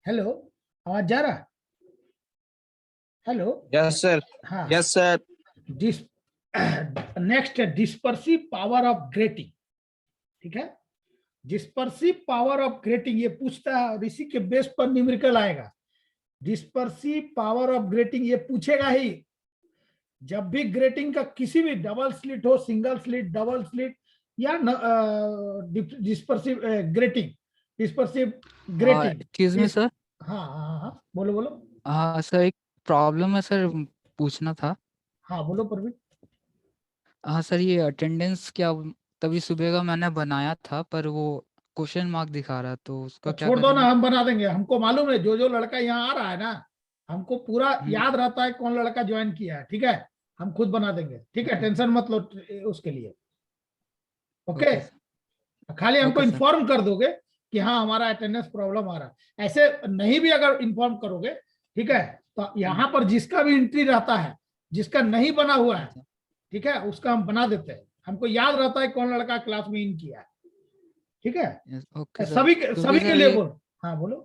Hello, आवाज जा रहा? हेलो। Yes sir. हाँ। Yes sir. डिस नेक्स्ट है डिस्पर्सिव पावर ऑफ ग्रेटिंग। ठीक है, डिस्पर्सिव पावर ऑफ ग्रेटिंग ये पूछता है और इसी के बेस पर न्यूमेरिकल आएगा। डिस्पर्सिव पावर ऑफ ग्रेटिंग ये पूछेगा ही जब भी ग्रेटिंग का किसी भी डबल स्लिट हो, सिंगल स्लिट, डबल स्लिट या dispersive grating, dispersive grating excuse me इस। सर। हाँ हाँ हाँ, बोलो बोलो। हाँ सर, एक प्रॉब्लम है सर, पूछना था। हाँ बोलो प्रवीण। हाँ सर, ये अटेंडेंस क्या तभी सुबह का मैंने बनाया था पर वो क्वेश्चन मार्क दिखा रहा है, तो तो उसका क्या छोड़ दो ना, करेंगे? हम बना देंगे। हमको मालूम है जो जो लड़का यहाँ आ रहा है ना, हमको पूरा याद रहता है कौन लड़का ज्वाइन किया है। ठीक है, हम खुद बना देंगे। ठीक है, ओके टेंशन मत लो उसके लिए। Okay, okay sir. खाली हमको ओके सर। इन्फॉर्म कर दोगे कि हाँ हमारा अटेंडेंस प्रॉब्लम आ रहा है। ऐसे नहीं भी अगर इन्फॉर्म करोगे, ठीक है, तो यहाँ पर जिसका भी एंट्री रहता है, जिसका नहीं बना हुआ है, ठीक है, उसका हम बना देते हैं। हमको याद रहता है कौन लड़का क्लास में इन किया है। ठीक है, ओके सर, सभी क्योंकि सभी के सर लिए ये, बोलो। हाँ बोलो।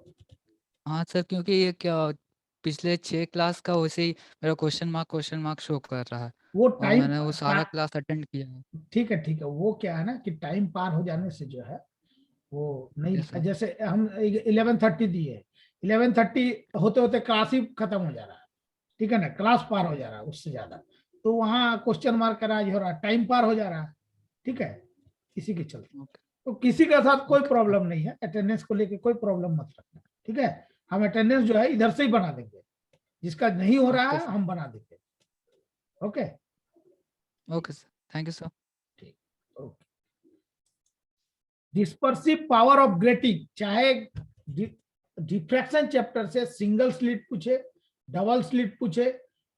हाँ सर, क्योंकि ये क्या पिछले 6 क्लास का वैसे ही मेरा क्वेश्चन मार्क शो कर रहा है वो और टाइम, मैंने वो सारा क्लास अटेंड किया है। ठीक है ठीक है, वो क्या है ना कि टाइम पार हो जाने से जो है वो नहीं यस लिखा। सर। जैसे हम 11:30 दिए, 11:30 होते होते क्लास ही खत्म हो जा रहा है। ठीक है ना, क्लास पार हो जा रहा है उससे ज्यादा, तो वहाँ क्वेश्चन मार्क का राज हो रहा है, टाइम पार हो जा रहा है। ठीक है, इसी के चलते ओके तो किसी के साथ कोई ओके प्रॉब्लम नहीं है। अटेंडेंस को लेके कोई प्रॉब्लम मत रखना। ठीक है, हम अटेंडेंस जो है इधर से ही बना देंगे, जिसका नहीं हो रहा ओके है सर। हम बना देंगे। Okay. Okay sir, thank you sir. ठीक। Okay. Dispersive power of grating, चाहे डिफ्रैक्शन चैप्टर से सिंगल स्लिट पूछे, डबल स्लिट पूछे,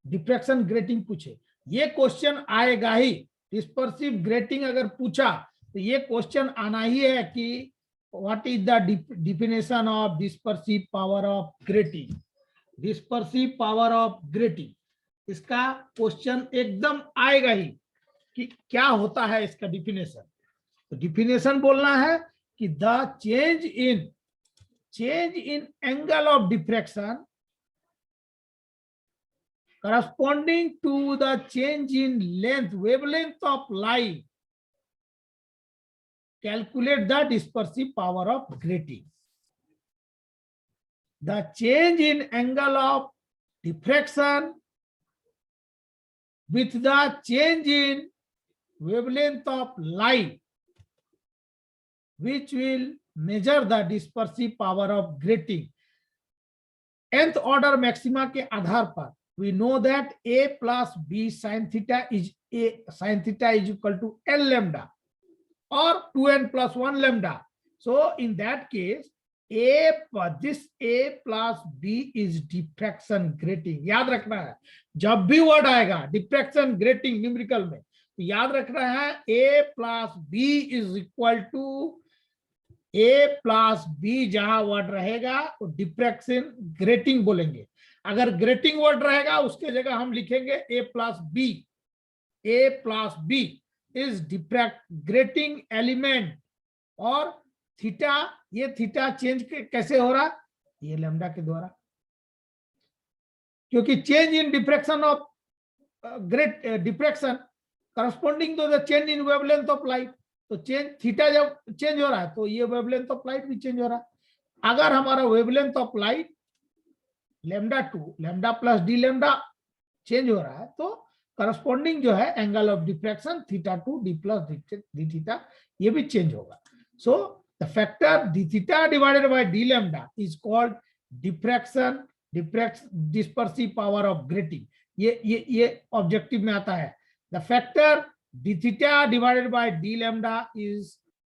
डिफ्रैक्शन ग्रेटिंग पूछे, ये क्वेश्चन आएगा ही। डिस्पर्सिव ग्रेटिंग अगर पूछा तो ये क्वेश्चन आना ही है कि what is the definition of dispersive power of grating. Dispersive power of grating, इसका क्वेश्चन एकदम आएगा ही कि क्या होता है इसका डिफिनेशन। तो डिफिनेशन बोलना है कि the change in angle of diffraction corresponding to the change in length, wavelength of light, calculate the dispersive power of grating. The change in angle of diffraction with the change in wavelength of light, which will measure the dispersive power of grating. nth order maxima के आधार पर we know that a plus b sin theta is equal to n lambda or 2n plus 1 lambda. So in that case this a plus b is diffraction grating. याद रखना है, जब भी word आएगा diffraction grating numerical में तो याद रखना है a plus b is equal to A plus B. जहां वर्ड रहेगा तो डिफ्रैक्शन ग्रेटिंग बोलेंगे। अगर ग्रेटिंग वर्ड रहेगा उसके जगह हम लिखेंगे A plus B. A plus B is diffract grating element. और थीटा, ये थीटा चेंज कैसे हो रहा, ये लैम्डा के द्वारा, क्योंकि change in diffraction of great diffraction corresponding to the change in wavelength of light. तो चेंज थीटा जब चेंज हो रहा है तो ये वेवलेंथ ऑफ लाइट भी चेंज हो रहा है। अगर हमारा wavelength of light lambda 2 lambda plus D lambda change हो रहा है तो करस्पॉन्डिंग जो है angle of diffraction theta 2 D plus D theta ये भी चेंज होगा। So the factor D theta divided by D lambda is called diffraction dispersive power of grating. ये ऑब्जेक्टिव में आता है। The factor d theta divided by d lambda is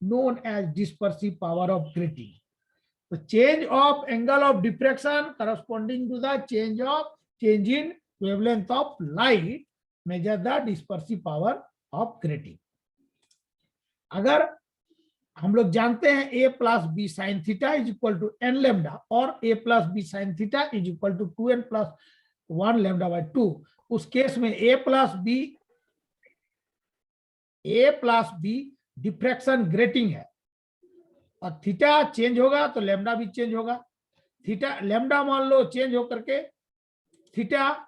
known as dispersive power of grating. The change of angle of diffraction corresponding to the change in wavelength of light measure the dispersive power of grating. अगर हम लोग जानते हैं a plus B sine theta is equal to N lambda और a plus B sine theta is equal to 2n plus 1 lambda by 2, उस case में a plus B diffraction grating है और थीटा चेंज होगा तो लैम्डा भी change होगा। Theta lambda मान लो चेंज होकर के थीटा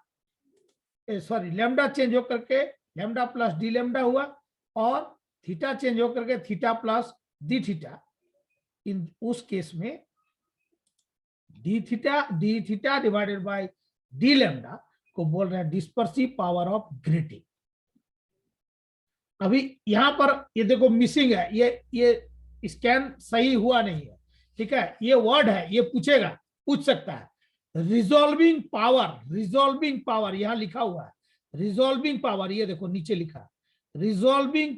सॉरी लैम्डा चेंज होकर के लैम्डा प्लस डी लैम्डा हुआ और थीटा चेंज होकर के थीटा प्लस डी थीटा। इन उस केस में D theta divided by D lambda को बोल रहे हैं डिस्पर्सिव पावर ऑफ ग्रेटिंग। अभी यहां पर ये देखो मिसिंग है, ये स्कैन सही हुआ नहीं है, ठीक है। ये वर्ड है, ये पूछ सकता है रिजॉल्विंग पावर यहां लिखा हुआ है रिजॉल्विंग पावर, ये देखो नीचे लिखा resolving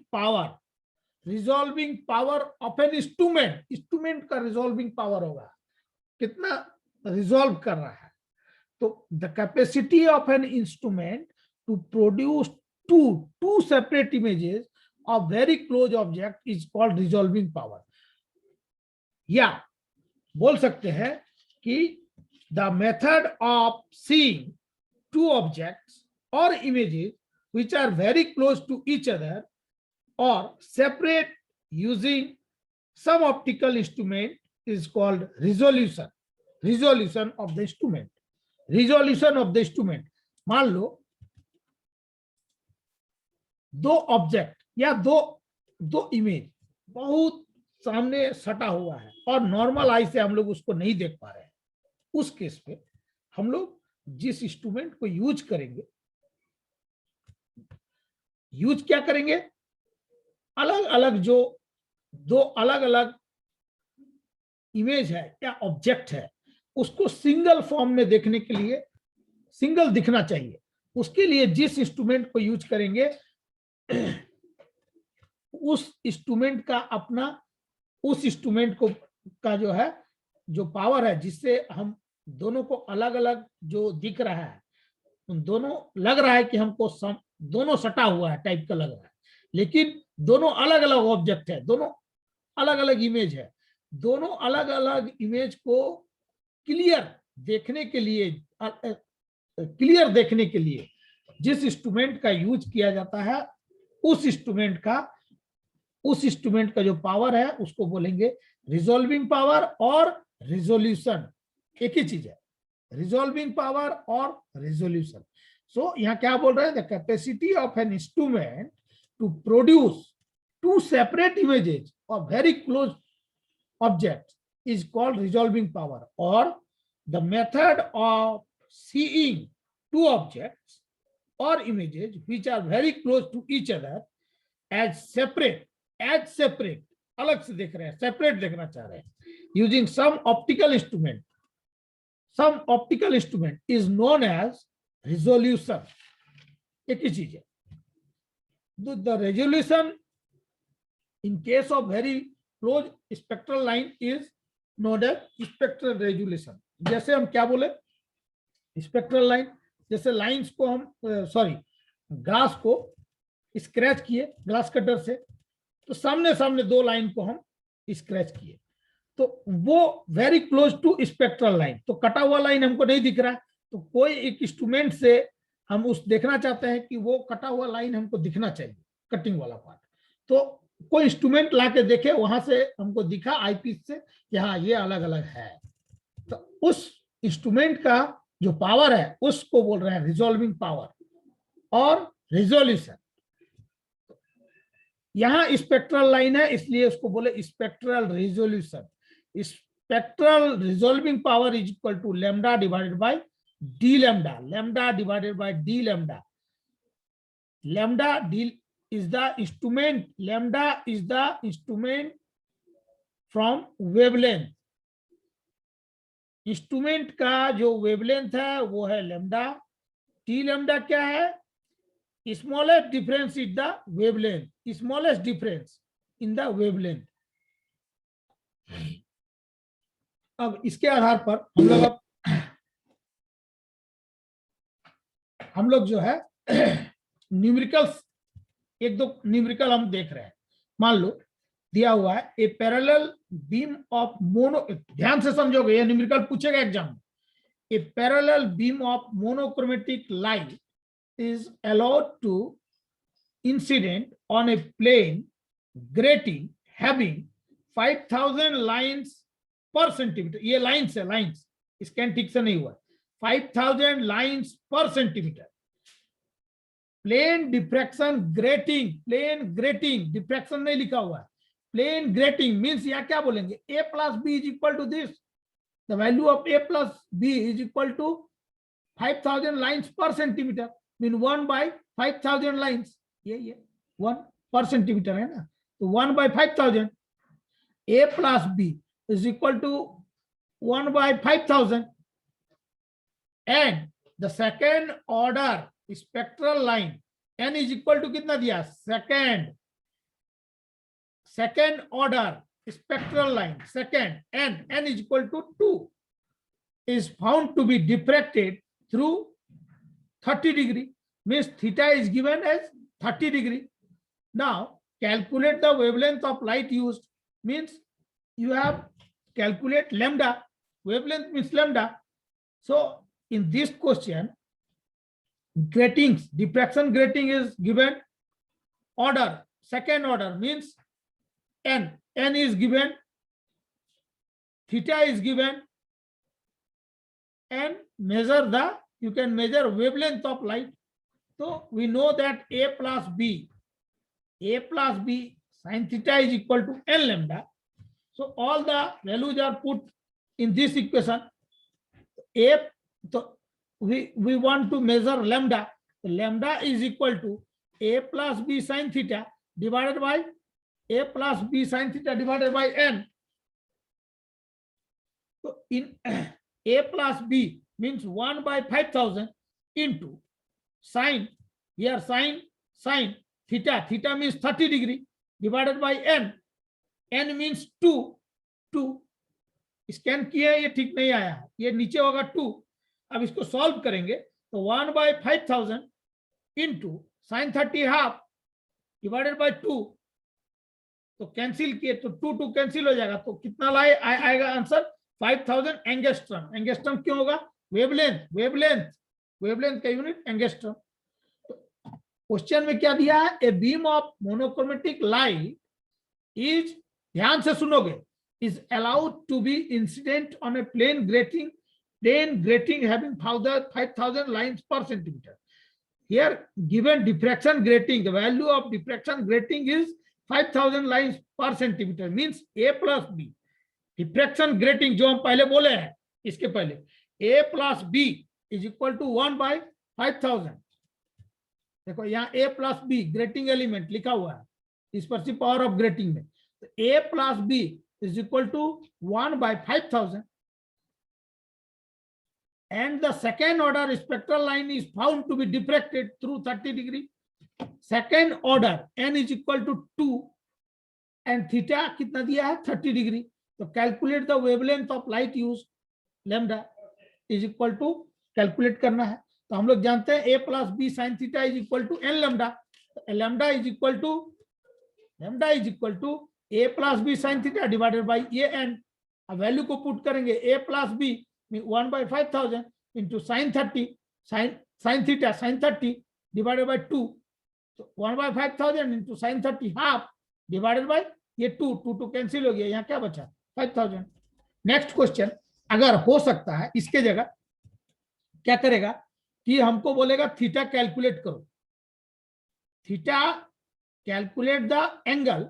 power of an instrument का रिजॉल्विंग पावर होगा, कितना रिजॉल्व कर रहा है। तो the capacity of an instrument to produce two separate images of very close object is called resolving power। या बोल सकते हैं कि the method of seeing two objects or images which are very close to each other or separate using some optical instrument is called resolution of the instrument। मान लो दो object या दो image बहुत सामने सटा हुआ है और नॉर्मल आई से हम लोग उसको नहीं देख पा रहे हैं, उस केस पे हम लोग जिस इंस्ट्रूमेंट को यूज क्या करेंगे, अलग अलग जो दो अलग अलग इमेज है या ऑब्जेक्ट है उसको सिंगल फॉर्म में देखने के लिए सिंगल दिखना चाहिए, उसके लिए जिस इंस्ट्रूमेंट को यूज करेंगे उस इंस्ट्रूमेंट का अपना उस इंस्ट्रूमेंट को का जो है जो पावर है जिससे हम दोनों को अलग अलग जो दिख रहा है उन दोनों लग रहा है कि हमको दोनों सटा हुआ है टाइप का लग रहा है, लेकिन दोनों अलग अलग ऑब्जेक्ट है, दोनों अलग अलग इमेज है। दोनों अलग अलग इमेज को क्लियर देखने के लिए जिस इंस्ट्रूमेंट का यूज किया जाता है उस इंस्ट्रूमेंट का जो पावर है उसको बोलेंगे रिजॉल्विंग पावर और रिजोल्यूशन, एक ही चीज है, रिजॉल्विंग पावर और रिजोल्यूशन। सो यहाँ क्या बोल रहे हैं, the capacity of an instrument to produce two separate images of very close object is called resolving power, और the method of seeing two objects or images which are very close to each other as separate अलग से देख रहे हैं, separate देखना चाह रहे हैं, using some optical instrument is known as resolution। एक ही चीज है। The resolution in case of very close spectral line is known as spectral resolution। जैसे हम क्या बोले, स्पेक्ट्रल लाइन, जैसे लाइंस को हम ग्लास को स्क्रैच किए ग्लास कटर से, तो सामने सामने दो लाइन को हम स्क्रैच किए तो वो very close to spectral line, तो कटा हुआ लाइन हमको नहीं दिख रहा है, तो कोई एक इंस्ट्रूमेंट से हम उस देखना चाहते हैं कि वो कटा हुआ लाइन हमको दिखना चाहिए, कटिंग वाला पार्ट, तो कोई इंस्ट्रूमेंट ला के देखे, वहां से हमको दिखा आईपीस से कि हाँ ये अलग अलग है, तो उस इंस्ट्रूमेंट का जो पावर है उसको बोल रहे हैं रिजॉल्विंग पावर और रिजोल्यूशन। यहां स्पेक्ट्रल लाइन है इसलिए उसको बोले spectral resolution. Spectral resolving power is equal to lambda divided by D lambda, lambda divided by D lambda. Lambda D is the instrument, lambda is the instrument from wavelength। Instrument का जो wavelength है वो है lambda. T lambda क्या है, smallest difference is the wavelength, smallest difference in the wavelength. अब इसके आधार पर हम लोग जो है न्यूमेरिकल्स, एक दो न्यूमेरिकल हम देख रहे हैं। मान लो दिया हुआ है a parallel beam of mono, ध्यान से समझोगे ये न्यूमेरिकल पूछेगा एग्जाम में। A parallel beam of monochromatic light is allowed to incident on a plane grating having 5000 lines per centimetre. ये लाइन्स है, लाइन्स स्कैन ठीक से नहीं हुआ, 5000 lines per centimetre. Plane diffraction grating diffraction नहीं लिखा हुआ है, प्लेन ग्रेटिंग मीन्स यहाँ क्या बोलेंगे, a plus B is equal to this, the value of a plus B is equal to 5000 lines per centimetre, mean 1/5000 lines, ये 1 per centimetre है ना, तो 1/5000, a plus B is equal to 1/5000, and the second order spectral line n is equal to कितना दिया, second order spectral line second n is equal to 2 is found to be diffracted through 30 degree, means theta is given as 30 degree. Now calculate the wavelength of light used, means you have calculate lambda, wavelength means lambda. So in this question, gratings, diffraction grating is given order, second order means n is given, theta is given, and measure the, you can measure wavelength of light. So we know that a plus b sin theta is equal to n lambda. So all the values are put in this equation. So we want to measure lambda. So lambda is equal to a plus b sin theta divided by a plus b sin theta divided by n. So in a plus b means 1/5000 into sine, here sine theta means 30 degree divided by n means 2 scan किया, ये ठीक नहीं आया, ये नीचे होगा 2। अब इसको सॉल्व करेंगे तो 1/5000 into sin 30 half divided by 2, तो कैंसिल किए तो 2 कैंसिल हो जाएगा, तो कितना आएगा आंसर 5000 एंगस्ट्रम। एंगस्ट्रम क्यों होगा, वेवलेंथ का यूनिट एंगस्ट्रम। क्वेश्चन में क्या दिया है, a beam of monochromatic light is, ध्यान से सुनोगे, is allowed to be incident on a plane grating having 5000 lines per centimeter. Here given diffraction grating, the value of diffraction grating is 5000 lines per centimeter, means a plus b diffraction grating जो हम पहले बोले हैं, इसके पहले a plus b is equal to 1/5000। देखो यहाँ a plus b grating element लिखा हुआ है, इस पर सिर्फ पावर ऑफ ग्रेटिंग में, तो a plus b is equal to 1/5000, and the second order spectral line is found to be diffracted through 30 degree. Second order n is equal to 2 and theta कितना दिया है 30 degree. तो calculate the wavelength of light used, lambda is equal to, calculate करना है, तो हम लोग जानते हैं a plus b sin theta is equal to n lambda. lambda is equal to a plus b sin theta divided by a n. अब value को put करेंगे, a plus b 1/5000 into sin 30 sin theta sin 30 divided by 2, so 1/5000 into sin 30 half divided by ये 2 cancel हो गया, यहाँ क्या बचा 5000। Next question, अगर हो सकता है इसके जगह क्या करेगा कि हमको बोलेगा थीटा कैलकुलेट करो, theta calculate the angle,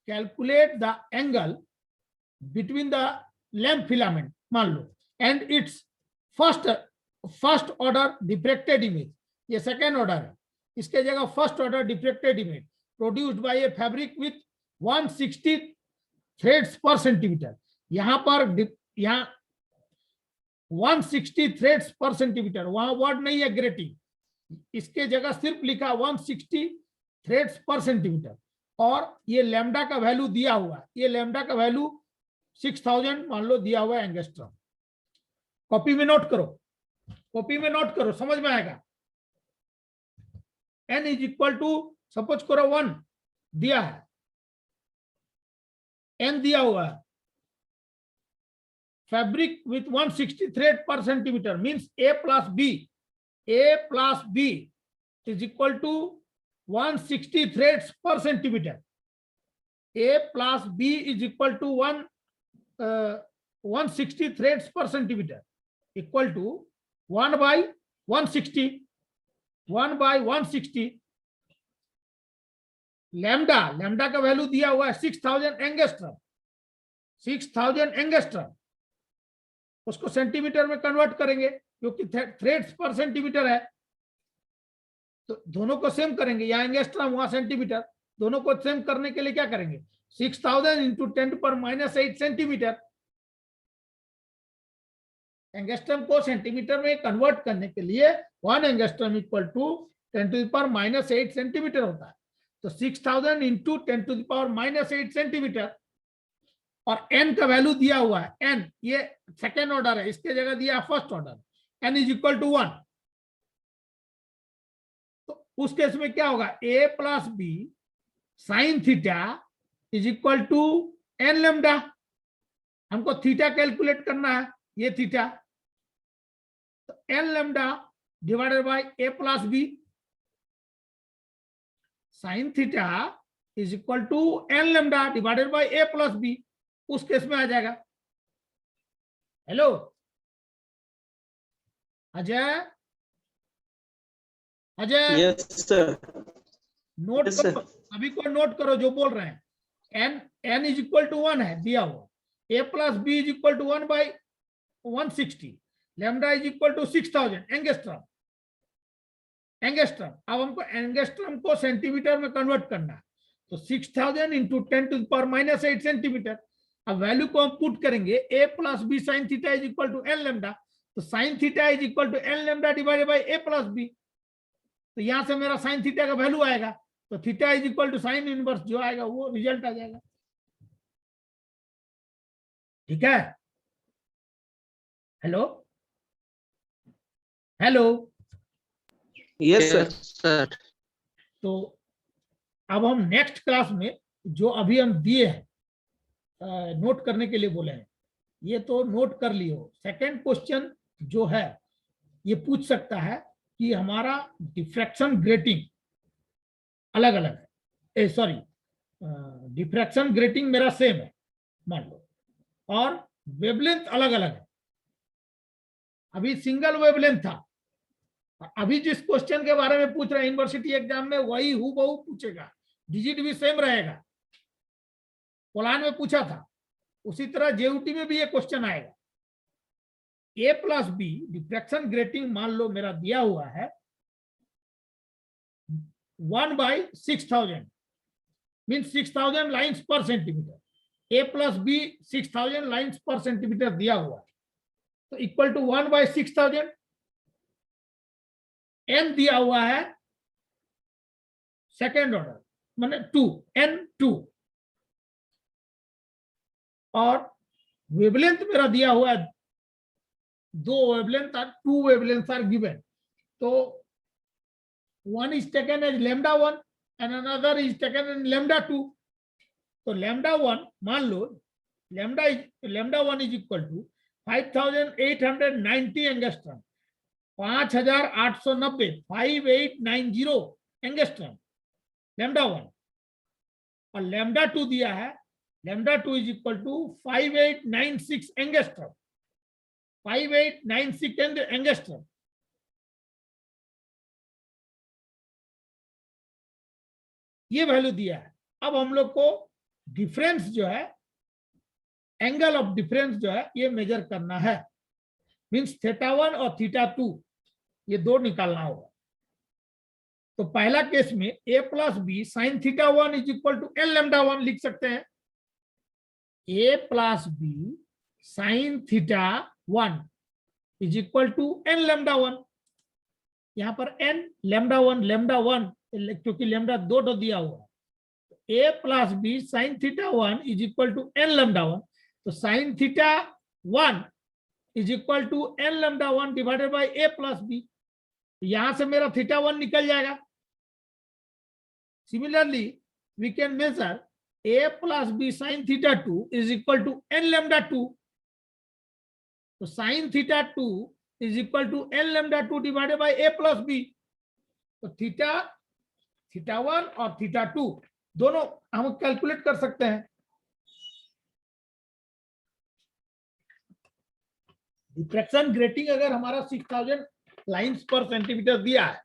calculate the angle between the lamp filament मान लो and its first order diffracted image, ये second order है, इसके जगह first order diffracted image produced by a fabric with 160 threads per centimeter। यहाँ पर यहाँ 160 threads per centimeter, वहां word नहीं है ग्रेटिंग, इसके जगह सिर्फ लिखा 160 थ्रेड्स पर सेंटीमीटर, और ये लैम्डा का वैल्यू दिया हुआ है, ये लैम्डा का वैल्यू 6000 मान लो दिया हुआ है एंगस्ट्रम। कॉपी में नोट करो, समझ में आएगा। n is equal to suppose करो 1 दिया है, n दिया हुआ है, fabric with 160 thread per centimetre means a plus b is equal to 160 threads per centimeter, A plus B is equal to 160 threads per centimeter, equal to 1 by 160, 1 by 160. Lambda का value दिया हुआ है 6000 angstrom, 6000 angstrom. उसको centimetre में convert करेंगे क्योंकि threads पर centimetre है, तो दोनों को सेम करेंगे, यहाँ एंगस्ट्रम वहां सेंटीमीटर, दोनों को सेम करने के लिए क्या करेंगे, 6000 इंटू 10⁻⁸ सेंटीमीटर। एंगस्ट्रम को सेंटीमीटर में कन्वर्ट करने के लिए 1 एंगस्ट्रम इक्वल टू 10⁻⁸ सेंटीमीटर होता है। तो 6000 इंटू 10⁻⁸ सेंटीमीटर, और n का वैल्यू दिया हुआ है, n ये सेकेंड ऑर्डर है, इसके जगह दिया first order, n is equal to 1। तो उस केस में क्या होगा, a plus B sine theta is equal to n lambda. हमको थीटा कैलकुलेट करना है, ये थीटा, तो n lambda divided by a plus B sine theta is equal to n lambda divided by a plus B. उस case में आ जाएगा, hello Ajay, Ajay yes sir, note yes, करो, अभी को नोट करो जो बोल रहे हैं। n इज इक्वल टू 1 है दिया हुआ, a plus B is equal to 1 by 160, lambda is equal to 6000 angstrom. Angstrom, अब हमको एंगस्ट्रम को सेंटीमीटर में कन्वर्ट करना है, तो 6000 इंटू 10⁻⁸ सेंटीमीटर। अब वैल्यू को हम पुट करेंगे, a plus B sine theta is equal to n lambda, तो sine theta is equal to n lambda divided by a plus B. तो यहां से मेरा साइन थीटा का वैल्यू आएगा, तो theta is equal to sine inverse जो आएगा वो रिजल्ट आ जाएगा। ठीक है, हेलो हेलो, यस सर। तो अब हम नेक्स्ट क्लास में जो अभी हम दिए हैं नोट करने के लिए बोले हैं, ये तो नोट कर लियो। सेकंड क्वेश्चन जो है ये पूछ सकता है कि हमारा डिफ्रैक्शन ग्रेटिंग अलग अलग है, सॉरी डिफ्रैक्शन ग्रेटिंग मेरा सेम है मान लो, और वेवलेंथ अलग अलग है। अभी सिंगल वेवलेंथ था, अभी जिस क्वेश्चन के बारे में पूछ रहे हैं यूनिवर्सिटी एग्जाम में वही हूबहू पूछेगा, डिजिट भी सेम रहेगा। पोलान में पूछा था, उसी तरह जेयूटी में भी ये क्वेश्चन आएगा। a plus B diffraction grating मान लो मेरा दिया हुआ है 1 by 6000, mean 6000 lines per centimetre. a plus B 6000 lines per centimetre दिया हुआ है, तो इक्वल टू 1 बाई 6000। n दिया हुआ है सेकेंड ऑर्डर माने 2, n2, और वेवलेंथ मेरा दिया हुआ है, दो wavelength are, 2 wavelength are given. तो one is taken as λ1 and another is taken as λ2। तो λ1 मान लो λ1 is equal to 5890 angstrom, 5890, 5890 angstrom λ1, और λ2 दिया है, λ2 is equal to 5896 angstrom, 5896 angstrom. ये वैल्यू दिया है। अब हम लोग को डिफरेंस जो है, एंगल ऑफ डिफरेंस जो है ये मेजर करना है, मींस θ1 और θ2 ये दो निकालना होगा। तो पहला केस में a plus B sine θ1 is equal to n λ1 लिख सकते हैं। a plus B sine θ1 is equal to n λ1। यहाँ पर n λ1 क्योंकि लैम्डा दो दिया हुआ है, a plus B sine θ1 is equal to n λ1। तो sine θ1 is equal to n λ1 divided by a plus B. यहां से मेरा θ1 निकल जाएगा। Similarly we can measure a plus B sine θ2 is equal to n λ2। तो sine θ2 is equal to n λ2 divided by a plus B. तो θ1 और θ2 दोनों हम कैलकुलेट कर सकते हैं। डिफ्रैक्शन ग्रेटिंग अगर हमारा 6000 लाइन्स पर सेंटीमीटर दिया है,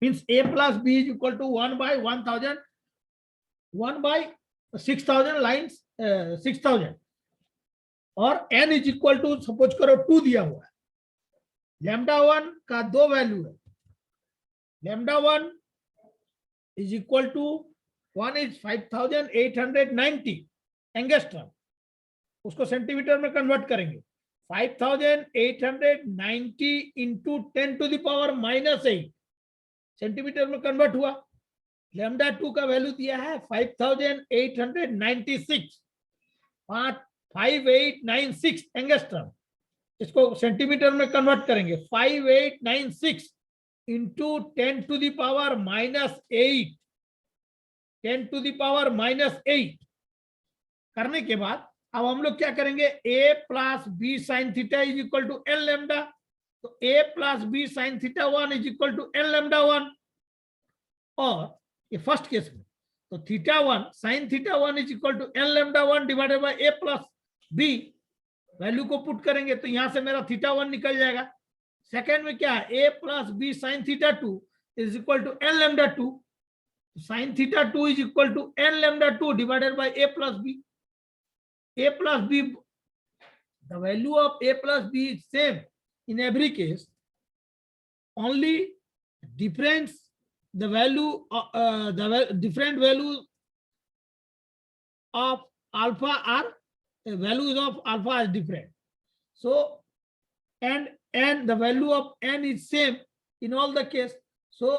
means a plus B is equal to 1/1000, 1/6000 lines, 6000, और n is equal to suppose करो 2 दिया हुआ है। λ1 का दो वैल्यू है, λ1 is equal to 1 is 5890 angstrom, उसको सेंटीमीटर में कन्वर्ट करेंगे। 5890 into 10 to the power -8 centimetre में कन्वर्ट हुआ। λ2 का वैल्यू दिया है 5896, 5896 एंगस्ट्रॉम, इसको सेंटीमीटर में कन्वर्ट करेंगे। 5896 into 10 to the power -8, 10 to the power -8 करने के बाद अब हम लोग क्या करेंगे, a plus B sine theta is equal to L lambda, तो a plus B sine theta 1 is equal to L lambda 1, और ये फर्स्ट केस में तो theta 1 sine theta 1 is equal to L lambda 1 divided by a plus B, value को put करेंगे तो यहां से मेरा थीटा 1 निकल जाएगा। सेकेंड में क्या है, a plus B sine theta 2 is equal to L lambda 2, sine theta 2 is equal to L lambda 2 divided by a plus B. a plus b, the value of a plus b is same in every case, only difference the value different values of alpha are values of alpha are different, so and the value of n is same in all the case, so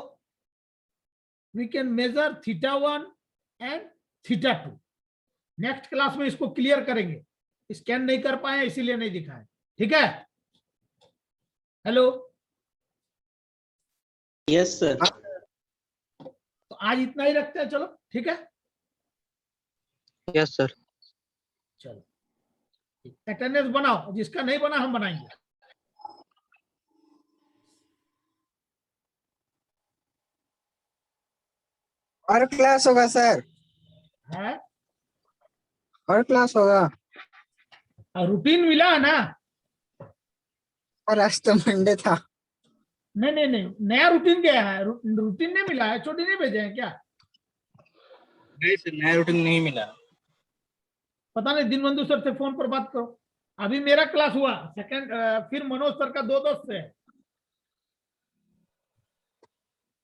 we can measure theta 1 and theta 2। Next class में इसको clear करेंगे, scan नहीं कर पाए इसीलिए नहीं दिखाए, ठीक है। Hello, yes sir. तो आज इतना ही रखते हैं, चलो ठीक है। Yes sir. चलो अटेंडेंस बनाओ, जिसका नहीं बना हम बनाएंगे। और क्लास होगा सर? है और क्लास होगा? रूटीन मिला है ना? और आज तो मंडे था। नहीं, नया रूटीन क्या है? रूटीन नहीं मिला है, छोटी नहीं भेजे हैं क्या? नहीं सर, नया रूटीन नहीं मिला। पता नहीं, दिनबंधु सर से फोन पर बात करो। अभी मेरा क्लास हुआ सेकंड, फिर मनोज सर का 2 से है।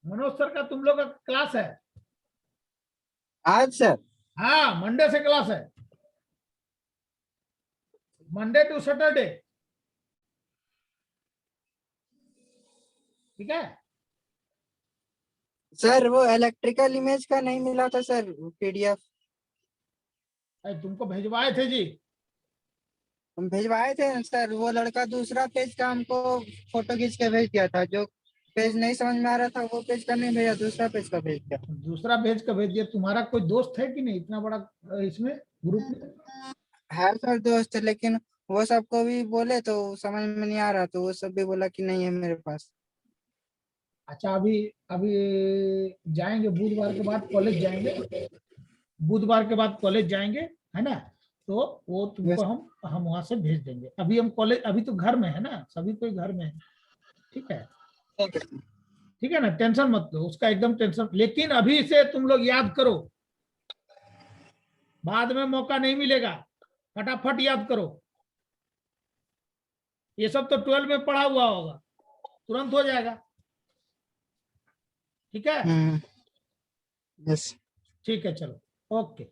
मनोज सर का तुम लोग का क्लास है आज सर? हाँ, मंडे से क्लास है, मंडे टू सैटरडे, ठीक है। सर वो इलेक्ट्रिकल इमेज का नहीं मिला था सर, पीडीएफ तुमको भेजवाए थे जी, हम भिजवाए थे ना सर। वो लड़का दूसरा पेज का हमको फोटो खींच के भेज दिया था, जो पेज नहीं समझ में आ रहा था वो पेज का नहीं भेजा, दूसरा पेज का भेज दिया। दूसरा भेज कर भेज दिया। तुम्हारा कोई दोस्त है कि नहीं इतना बड़ा इसमें ग्रुप में? है सर दोस्त, लेकिन वो सबको भी बोले तो समझ में नहीं आ रहा, तो वो सब भी बोला कि नहीं है मेरे पास। अच्छा, अभी जाएंगे, बुधवार के बाद कॉलेज जाएंगे, बुधवार के बाद कॉलेज जाएंगे, है ना? तो वो तुमको हम वहां से भेज देंगे। अभी हम कॉलेज, अभी तो घर में है ना, सभी कोई घर में है, ठीक है। ठीक है ना, टेंशन मत लो उसका, एकदम टेंशन। लेकिन अभी से तुम लोग याद करो, बाद में मौका नहीं मिलेगा, फटाफट याद करो। ये सब तो 12 में पढ़ा हुआ होगा, तुरंत हो जाएगा, ठीक है। यस ठीक है, चलो ओके।